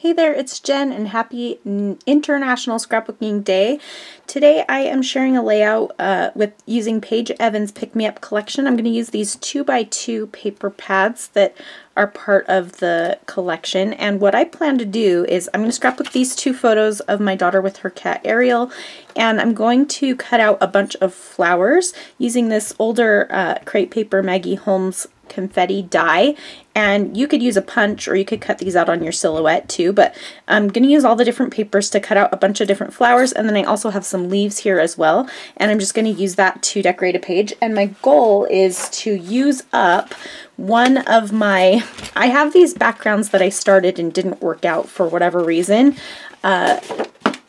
Hey there, it's Jen and happy International Scrapbooking Day. Today I am sharing a layout with using Paige Evans' Pick Me Up collection. I'm going to use these 2x2 paper pads that are part of the collection, and what I plan to do is I'm going to scrapbook these two photos of my daughter with her cat Ariel, and I'm going to cut out a bunch of flowers using this older crepe paper Maggie Holmes confetti die, and you could use a punch or you could cut these out on your silhouette too, but I'm going to use all the different papers to cut out a bunch of different flowers, and then I also have some leaves here as well, and I'm just going to use that to decorate a page. And my goal is to use up one of my, I have these backgrounds that I started and didn't work out for whatever reason,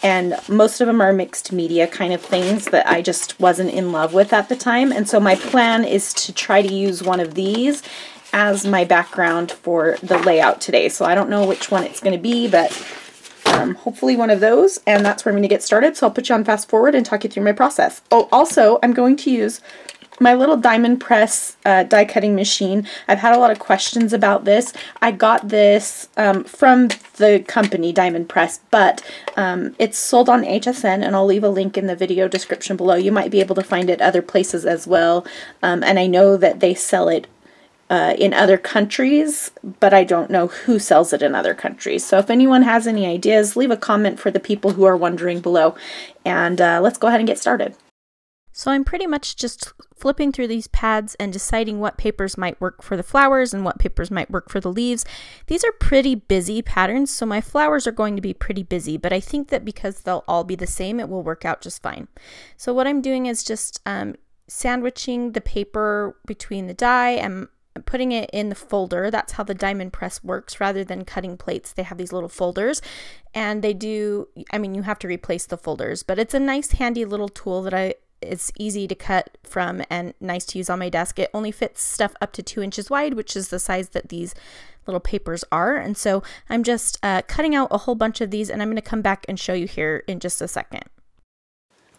and most of them are mixed media kind of things that I just wasn't in love with at the time. And so my plan is to try to use one of these as my background for the layout today. So I don't know which one it's going to be, but hopefully one of those, and that's where I'm going to get started. So I'll put you on fast forward and talk you through my process. Oh, also I'm going to use my little diamond press die cutting machine. I've had a lot of questions about this. I got this from the company Diamond Press, but it's sold on HSN, and I'll leave a link in the video description below. You might be able to find it other places as well, and I know that they sell it in other countries, but I don't know who sells it in other countries. So if anyone has any ideas, leave a comment for the people who are wondering below, and let's go ahead and get started. So I'm pretty much just flipping through these pads and deciding what papers might work for the flowers and what papers might work for the leaves. These are pretty busy patterns, so my flowers are going to be pretty busy, but I think that because they'll all be the same, it will work out just fine. So what I'm doing is just sandwiching the paper between the die and putting it in the folder. That's how the Diamond Press works. Rather than cutting plates, they have these little folders, and they do, I mean, you have to replace the folders, but it's a nice handy little tool that it's easy to cut from and nice to use on my desk. It only fits stuff up to 2 inches wide, which is the size that these little papers are. And so I'm just cutting out a whole bunch of these, and I'm going to come back and show you here in just a second.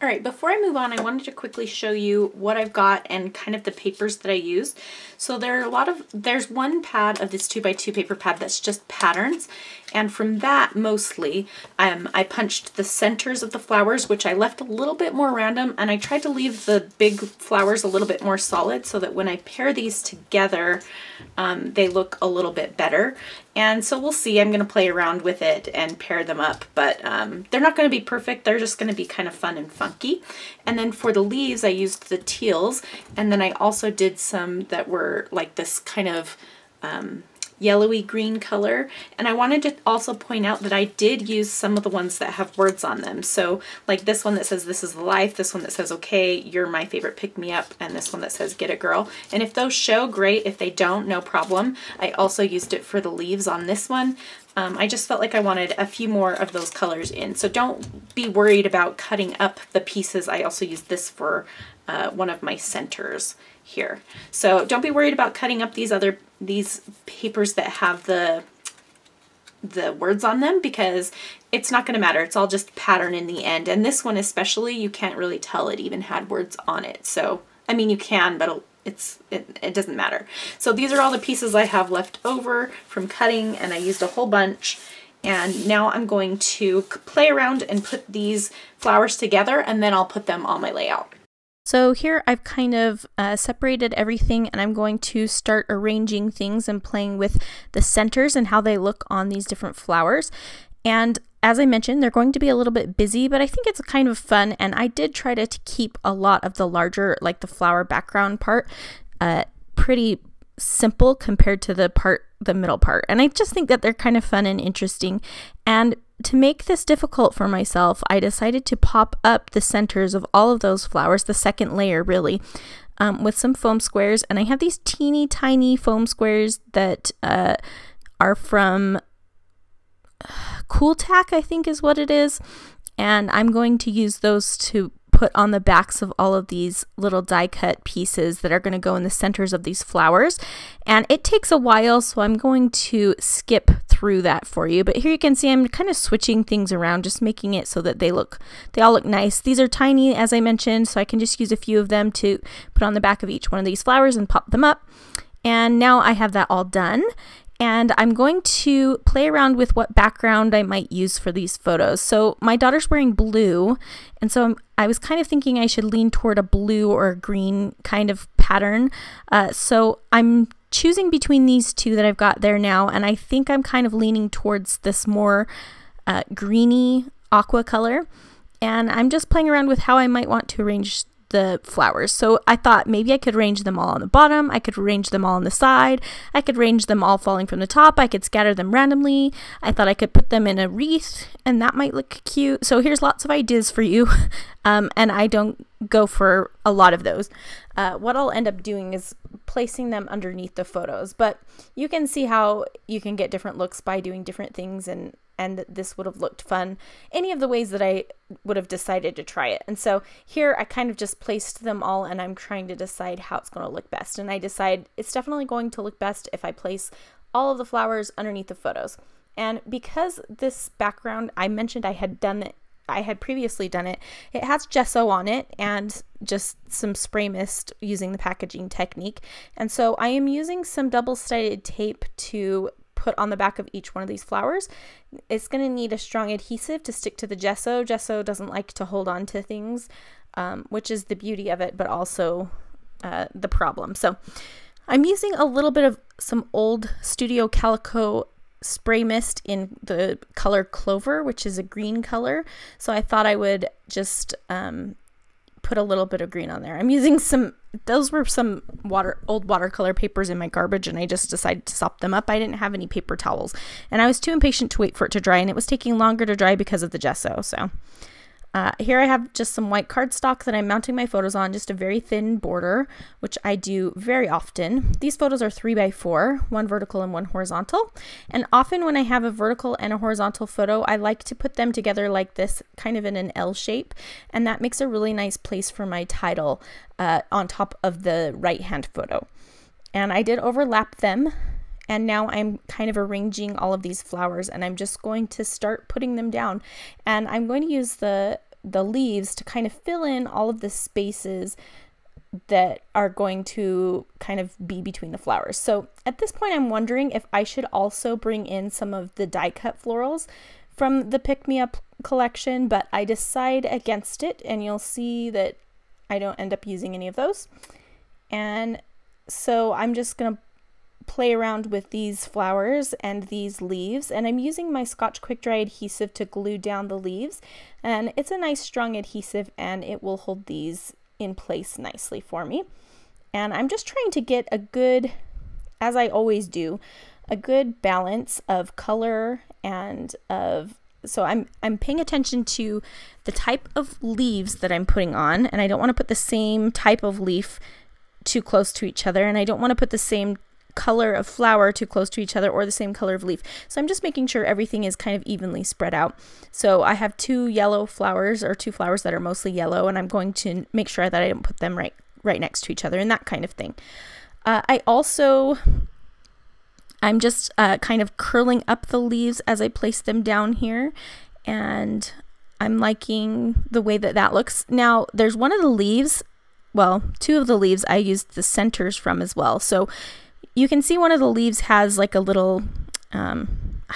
All right, before I move on, I wanted to quickly show you what I've got and kind of the papers that I used. So there's one pad of this 2x2 paper pad that's just patterns, and from that mostly I punched the centers of the flowers, which I left a little bit more random, and I tried to leave the big flowers a little bit more solid so that when I pair these together they look a little bit better. And so we'll see, I'm going to play around with it and pair them up, but they're not going to be perfect, they're just going to be kind of fun and funky. And then for the leaves I used the teals, and then I also did some that were like this kind of yellowy green color. And I wanted to also point out that I did use some of the ones that have words on them. So like this one that says "This is the life," this one that says "Okay, you're my favorite pick me up," and this one that says "Get it girl." And if those show, great. If they don't, no problem. I also used it for the leaves on this one. I just felt like I wanted a few more of those colors in. So don't be worried about cutting up the pieces. I also used this for one of my centers here. So don't be worried about cutting up these papers that have the words on them, because it's not going to matter. It's all just pattern in the end. And this one especially, you can't really tell it even had words on it. So, I mean, you can, but it doesn't matter. So these are all the pieces I have left over from cutting, and I used a whole bunch. And now I'm going to play around and put these flowers together, and then I'll put them on my layout. So here I've kind of separated everything, and I'm going to start arranging things and playing with the centers and how they look on these different flowers. And as I mentioned, they're going to be a little bit busy, but I think it's kind of fun, and I did try to keep a lot of the larger, like the flower background part, pretty simple compared to the middle part. And I just think that they're kind of fun and interesting. And to make this difficult for myself, I decided to pop up the centers of all of those flowers, the second layer really, with some foam squares. And I have these teeny tiny foam squares that are from Cool Tack, I think is what it is. And I'm going to use those to put on the backs of all of these little die cut pieces that are going to go in the centers of these flowers. And it takes a while, so I'm going to skip through that for you. But here you can see I'm kind of switching things around, just making it so that they all look nice. These are tiny, as I mentioned, so I can just use a few of them to put on the back of each one of these flowers and pop them up. And now I have that all done. and I'm going to play around with what background I might use for these photos. So my daughter's wearing blue, and so I was kind of thinking I should lean toward a blue or a green kind of pattern. So I'm choosing between these two that I've got there now, and I think I'm kind of leaning towards this more greeny aqua color, and I'm just playing around with how I might want to arrange the flowers. So I thought maybe I could arrange them all on the bottom, I could arrange them all on the side, I could arrange them all falling from the top, I could scatter them randomly, I thought I could put them in a wreath, and that might look cute. So here's lots of ideas for you, and I don't go for a lot of those. What I'll end up doing is placing them underneath the photos, but you can see how you can get different looks by doing different things, and this would have looked fun any of the ways that I would have decided to try it. And so here I kind of just placed them all, and I'm trying to decide how it's going to look best. And I decide it's definitely going to look best if I place all of the flowers underneath the photos. And because this background, I mentioned I had previously done it, it has gesso on it and just some spray mist using the packaging technique. And so I am using some double-sided tape to put on the back of each one of these flowers. It's going to need a strong adhesive to stick to the gesso. Gesso doesn't like to hold on to things, which is the beauty of it, but also the problem. So I'm using a little bit of some old Studio Calico spray mist in the color Clover, which is a green color. So I thought I would just put a little bit of green on there. I'm using those were some old watercolor papers in my garbage, and I just decided to sop them up. I didn't have any paper towels, and I was too impatient to wait for it to dry, and it was taking longer to dry because of the gesso. So here I have just some white cardstock that I'm mounting my photos on, just a very thin border, which I do very often. These photos are 3x4, one vertical and one horizontal. And often when I have a vertical and a horizontal photo, I like to put them together like this, kind of in an L shape. And that makes a really nice place for my title on top of the right-hand photo. And I did overlap them. And now I'm kind of arranging all of these flowers, and I'm just going to start putting them down. And I'm going to use the leaves to kind of fill in all of the spaces that are going to kind of be between the flowers. So at this point, I'm wondering if I should also bring in some of the die cut florals from the Pick Me Up collection, but I decide against it, and you'll see that I don't end up using any of those. And so I'm just going to play around with these flowers and these leaves, and I'm using my Scotch quick dry adhesive to glue down the leaves, and it's a nice strong adhesive, and it will hold these in place nicely for me. And I'm just trying to get a good, as I always do, a good balance of color and so I'm paying attention to the type of leaves that I'm putting on, and I don't want to put the same type of leaf too close to each other, and I don't want to put the same color of flower too close to each other or the same color of leaf. So I'm just making sure everything is kind of evenly spread out. So I have two yellow flowers, or two flowers that are mostly yellow, and I'm going to make sure that I don't put them right next to each other and that kind of thing. I'm just kind of curling up the leaves as I place them down here, and I'm liking the way that looks. Now there's one of the leaves, well, two of the leaves I used the centers from as well. So you can see one of the leaves has like a little, I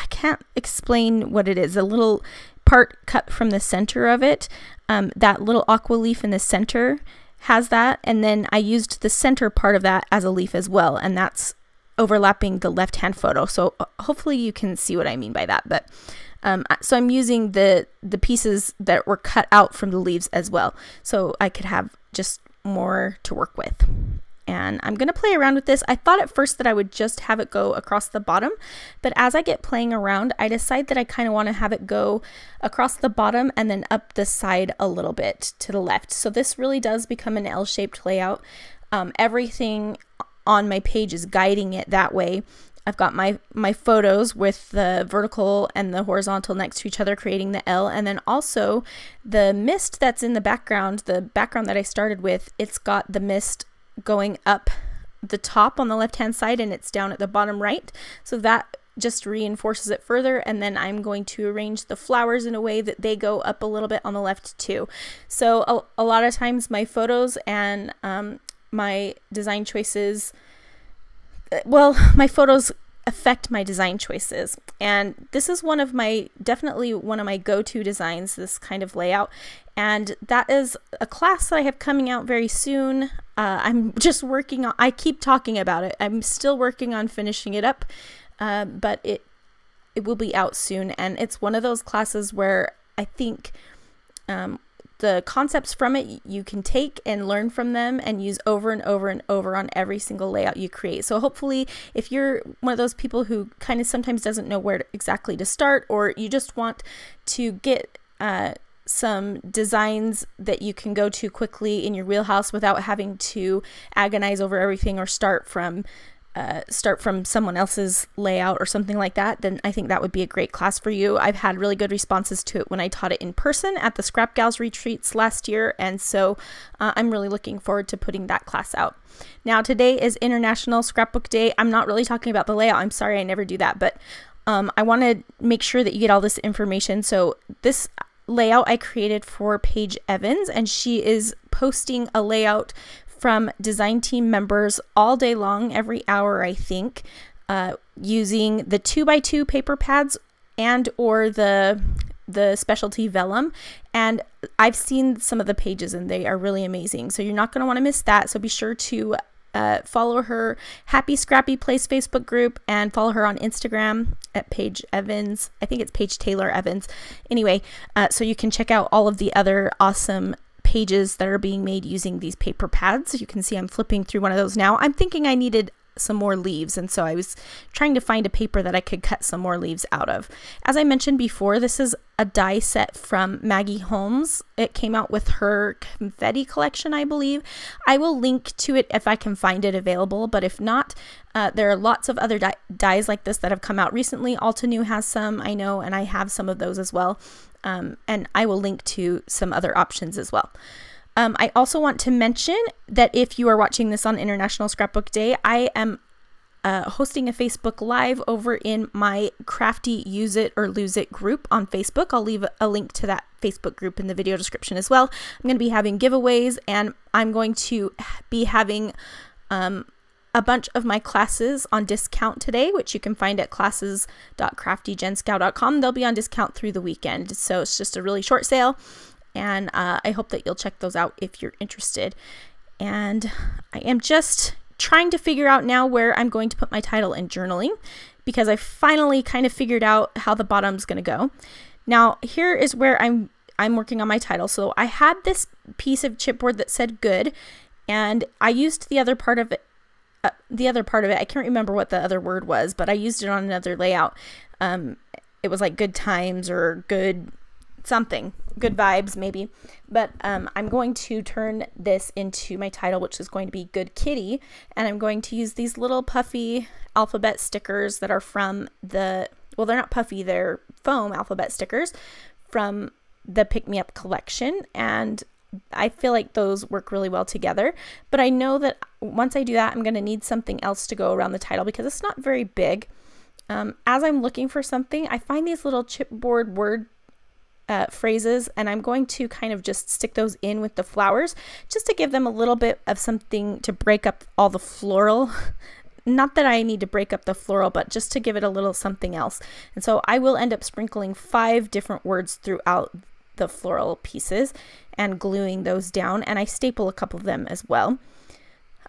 can't explain what it is, a little part cut from the center of it. That little aqua leaf in the center has that, and then I used the center part of that as a leaf as well, and that's overlapping the left-hand photo. So hopefully you can see what I mean by that. But so I'm using the pieces that were cut out from the leaves as well, so I could have just more to work with. And I'm going to play around with this. I thought at first that I would just have it go across the bottom, but as I get playing around, I decide that I kind of want to have it go across the bottom and then up the side a little bit to the left. So this really does become an L-shaped layout. Everything on my page is guiding it that way. I've got my photos with the vertical and the horizontal next to each other, creating the L, and then also the mist that's in the background that I started with, it's got the mist going up the top on the left hand side, and it's down at the bottom right, so that just reinforces it further. And then I'm going to arrange the flowers in a way that they go up a little bit on the left too. So a lot of times my photos and my design choices, well, my photos affect my design choices. And this is definitely one of my go-to designs, this kind of layout. And that is a class that I have coming out very soon. I'm just working on, I keep talking about it. I'm still working on finishing it up, but it will be out soon. And it's one of those classes where I think the concepts from it you can take and learn from them and use over and over and over on every single layout you create. So hopefully if you're one of those people who kind of sometimes doesn't know where exactly to start, or you just want to get some designs that you can go to quickly in your wheelhouse without having to agonize over everything or start from someone else's layout or something like that, then I think that would be a great class for you. I've had really good responses to it when I taught it in person at the Scrap Gals retreats last year, and so I'm really looking forward to putting that class out. Now today is International Scrapbook Day. I'm not really talking about the layout. I'm sorry, I never do that, but I want to make sure that you get all this information. So this layout I created for Paige Evans, and she is posting a layout from design team members all day long, every hour, I think, using the 2x2 paper pads and or the specialty vellum. And I've seen some of the pages and they are really amazing. So you're not going to want to miss that. So be sure to follow her Happy Scrappy Place Facebook group and follow her on Instagram at Paige Evans. I think it's Paige Taylor Evans. Anyway, so you can check out all of the other awesome pages that are being made using these paper pads. You can see I'm flipping through one of those now. I'm thinking I needed some more leaves, and so I was trying to find a paper that I could cut some more leaves out of. As I mentioned before, this is a die set from Maggie Holmes. It came out with her confetti collection, I believe. I will link to it if I can find it available, but if not, there are lots of other dies like this that have come out recently. Altenew has some, I know, and I have some of those as well. And I will link to some other options as well. I also want to mention that if you are watching this on International Scrapbook Day, I am hosting a Facebook Live over in my Crafty Use It or Lose It group on Facebook. I'll leave a link to that Facebook group in the video description as well. I'm going to be having giveaways, and I'm going to be having a bunch of my classes on discount today, which you can find at classes.craftygenscow.com. They'll be on discount through the weekend, so it's just a really short sale, and I hope that you'll check those out if you're interested. And I am just trying to figure out now where I'm going to put my title in journaling, because I finally kind of figured out how the bottom's going to go. Now here is where I'm working on my title. So I had this piece of chipboard that said good, and I used the other part of it. I can't remember what the other word was, but I used it on another layout. It was like good times or good something, good vibes maybe. But I'm going to turn this into my title, which is going to be Good Kitty. And I'm going to use these little puffy alphabet stickers that are from well, they're not puffy, they're foam alphabet stickers from the Pick Me Up collection. And I feel like those work really well together, but I know that once I do that, I'm going to need something else to go around the title because it's not very big. As I'm looking for something, I find these little chipboard word phrases, and I'm going to kind of just stick those in with the flowers just to give them a little bit of something to break up all the floral. Not that I need to break up the floral, but just to give it a little something else. And so I will end up sprinkling 5 different words throughout the floral pieces and gluing those down, and I staple a couple of them as well.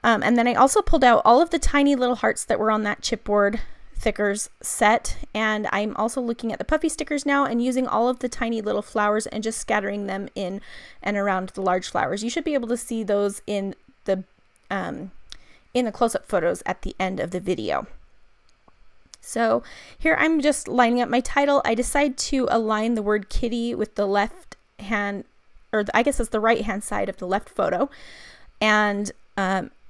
And then I also pulled out all of the tiny little hearts that were on that chipboard thickers set, and I'm also looking at the puffy stickers now and using all of the tiny little flowers and just scattering them in and around the large flowers. You should be able to see those in the close-up photos at the end of the video. So here I'm just lining up my title. I decide to align the word kitty with the left hand, or I guess it's the right hand side of the left photo, and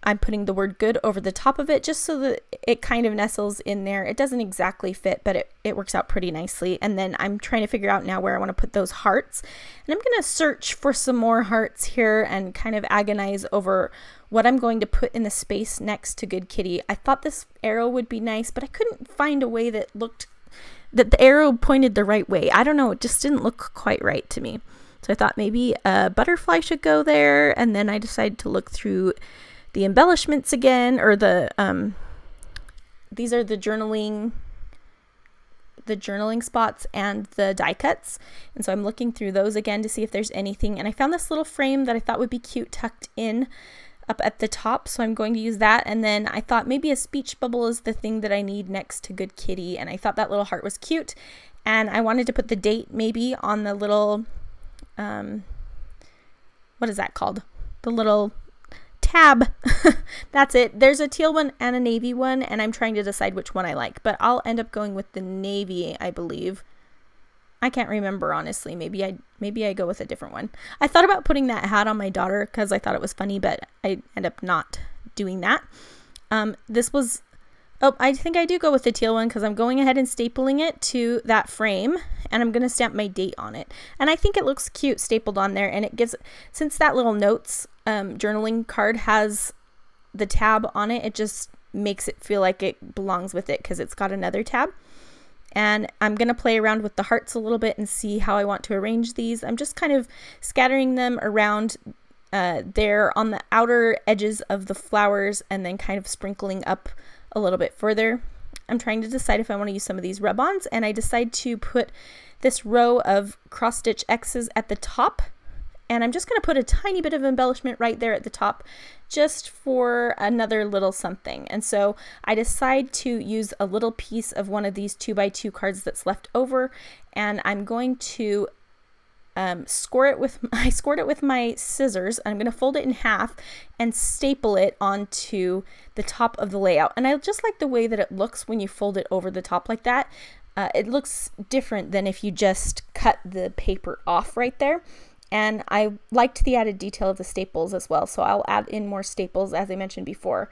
I'm putting the word good over the top of it just so that it kind of nestles in there. It doesn't exactly fit, but it works out pretty nicely. And then I'm trying to figure out now where I want to put those hearts, and I'm going to search for some more hearts here and kind of agonize over what I'm going to put in the space next to Good Kitty. I thought this arrow would be nice, but I couldn't find a way that the arrow pointed the right way. I don't know, it just didn't look quite right to me. So I thought maybe a butterfly should go there, and then I decided to look through the embellishments again, or the these are the journaling spots and the die cuts. And so I'm looking through those again to see if there's anything. And I found this little frame that I thought would be cute tucked in up at the top. So I'm going to use that. And then I thought maybe a speech bubble is the thing that I need next to Good Kitty. And I thought that little heart was cute. And I wanted to put the date maybe on the little, what is that called? The little tab. That's it. There's a teal one and a navy one, and I'm trying to decide which one I like, but I'll end up going with the navy, I believe. I can't remember, honestly. Maybe I go with a different one. I thought about putting that hat on my daughter because I thought it was funny, but I end up not doing that. I think I do go with the teal one because I'm going ahead and stapling it to that frame, and I'm going to stamp my date on it. And I think it looks cute stapled on there, and it gives, since that little notes journaling card has the tab on it, it just makes it feel like it belongs with it because it's got another tab. And I'm going to play around with the hearts a little bit and see how I want to arrange these. I'm just kind of scattering them around there on the outer edges of the flowers and then kind of sprinkling up a little bit further. I'm trying to decide if I want to use some of these rub-ons, and I decide to put this row of cross-stitch X's at the top, and I'm just going to put a tiny bit of embellishment right there at the top just for another little something. And so I decide to use a little piece of one of these 2x2 cards that's left over, and I'm going to scored it with my scissors. I'm going to fold it in half and staple it onto the top of the layout. And I just like the way that it looks when you fold it over the top like that. It looks different than if you just cut the paper off right there. And I liked the added detail of the staples as well. So I'll add in more staples, as I mentioned before,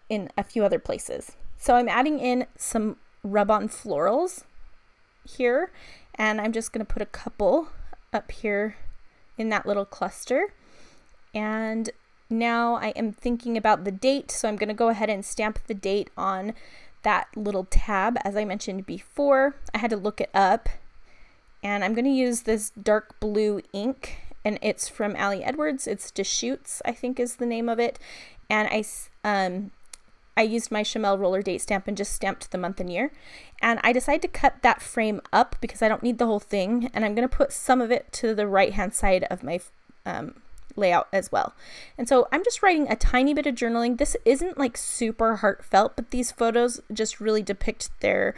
in a few other places. So I'm adding in some rub-on florals here, and I'm just going to put a couple up here in that little cluster. And now I am thinking about the date, so I'm going to go ahead and stamp the date on that little tab. As I mentioned before, I had to look it up, and I'm going to use this dark blue ink, and it's from Ali Edwards. It's Deschutes, I think is the name of it. And I used my Chamel roller date stamp and just stamped the month and year. And I decided to cut that frame up because I don't need the whole thing, and I'm going to put some of it to the right hand side of my layout as well. And so I'm just writing a tiny bit of journaling. This isn't like super heartfelt, but these photos just really depict their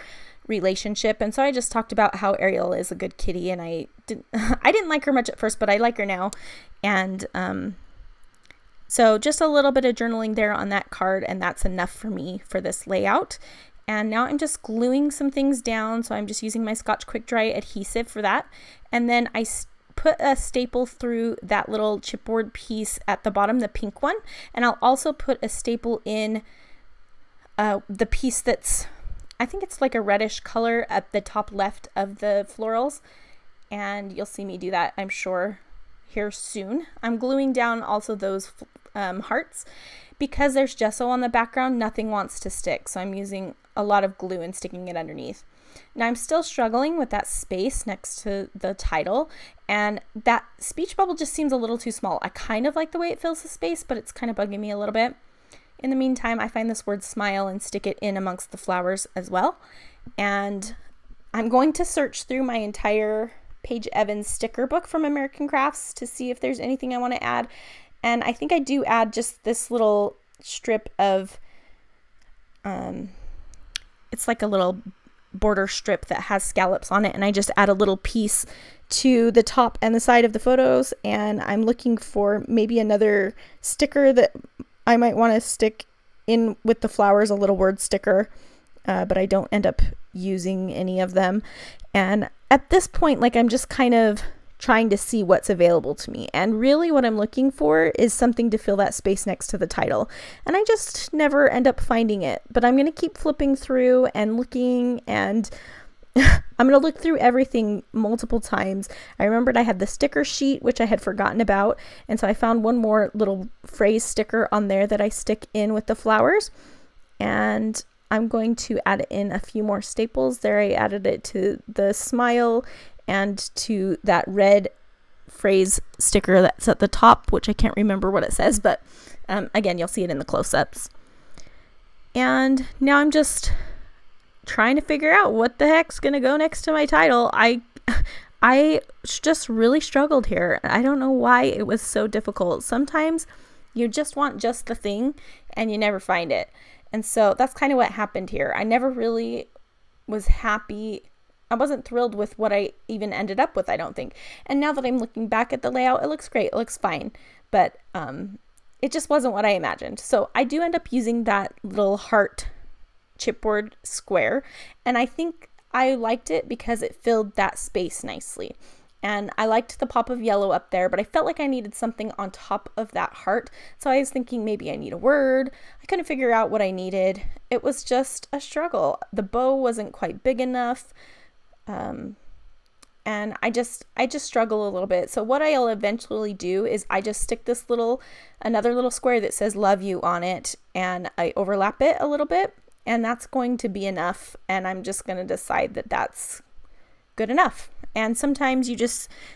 relationship. And so I just talked about how Ariel is a good kitty, and I didn't like her much at first, but I like her now. And so just a little bit of journaling there on that card, and that's enough for me for this layout. And now I'm just gluing some things down, so I'm just using my Scotch Quick Dry adhesive for that. And then I put a staple through that little chipboard piece at the bottom, the pink one, and I'll also put a staple in the piece that's, I think it's like a reddish color at the top left of the florals, and you'll see me do that, I'm sure, here soon. I'm gluing down also those hearts. Because there's gesso on the background, nothing wants to stick, so I'm using a lot of glue and sticking it underneath. Now I'm still struggling with that space next to the title, and that speech bubble just seems a little too small. I kind of like the way it fills the space, but it's kind of bugging me a little bit. In the meantime, I find this word smile and stick it in amongst the flowers as well. And I'm going to search through my entire Paige Evans sticker book from American Crafts to see if there's anything I want to add. And I think I do add just this little strip of, it's like a little border strip that has scallops on it, and I just add a little piece to the top and the side of the photos. And I'm looking for maybe another sticker that I might want to stick in with the flowers, a little word sticker, but I don't end up using any of them. And at this point, like, I'm just kind of trying to see what's available to me, and really what I'm looking for is something to fill that space next to the title, and I just never end up finding it. But I'm going to keep flipping through and looking, and I'm going to look through everything multiple times. I remembered I had the sticker sheet, which I had forgotten about, and so I found one more little phrase sticker on there that I stick in with the flowers, and I'm going to add in a few more staples. There I added it to the smile and to that red phrase sticker that's at the top, which I can't remember what it says, but again, you'll see it in the close-ups. And now I'm just trying to figure out what the heck's gonna go next to my title. I just really struggled here. I don't know why it was so difficult. Sometimes you just want just the thing and you never find it. And so that's kind of what happened here. I never really was happy. I wasn't thrilled with what I even ended up with, I don't think. And now that I'm looking back at the layout, it looks great. It looks fine. But it just wasn't what I imagined. So I do end up using that little heart chipboard square. And I think I liked it because it filled that space nicely. And I liked the pop of yellow up there, but I felt like I needed something on top of that heart. So I was thinking maybe I need a word. I couldn't figure out what I needed. It was just a struggle. The bow wasn't quite big enough. And I just struggle a little bit. So what I'll eventually do is I just stick this another little square that says love you on it, and I overlap it a little bit, and that's going to be enough. And I'm just going to decide that that's good enough. And sometimes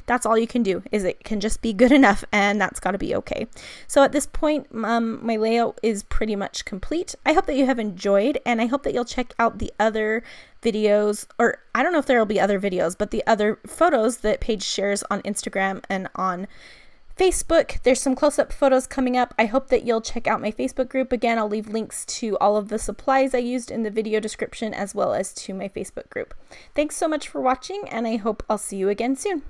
that's all you can do, is it can just be good enough, and that's got to be okay. So at this point, my layout is pretty much complete. I hope that you have enjoyed, and I hope that you'll check out the other videos, or I don't know if there will be other videos, but the other photos that Paige shares on Instagram and on Facebook. There's some close-up photos coming up. I hope that you'll check out my Facebook group. Again, I'll leave links to all of the supplies I used in the video description, as well as to my Facebook group. Thanks so much for watching, and I hope I'll see you again soon.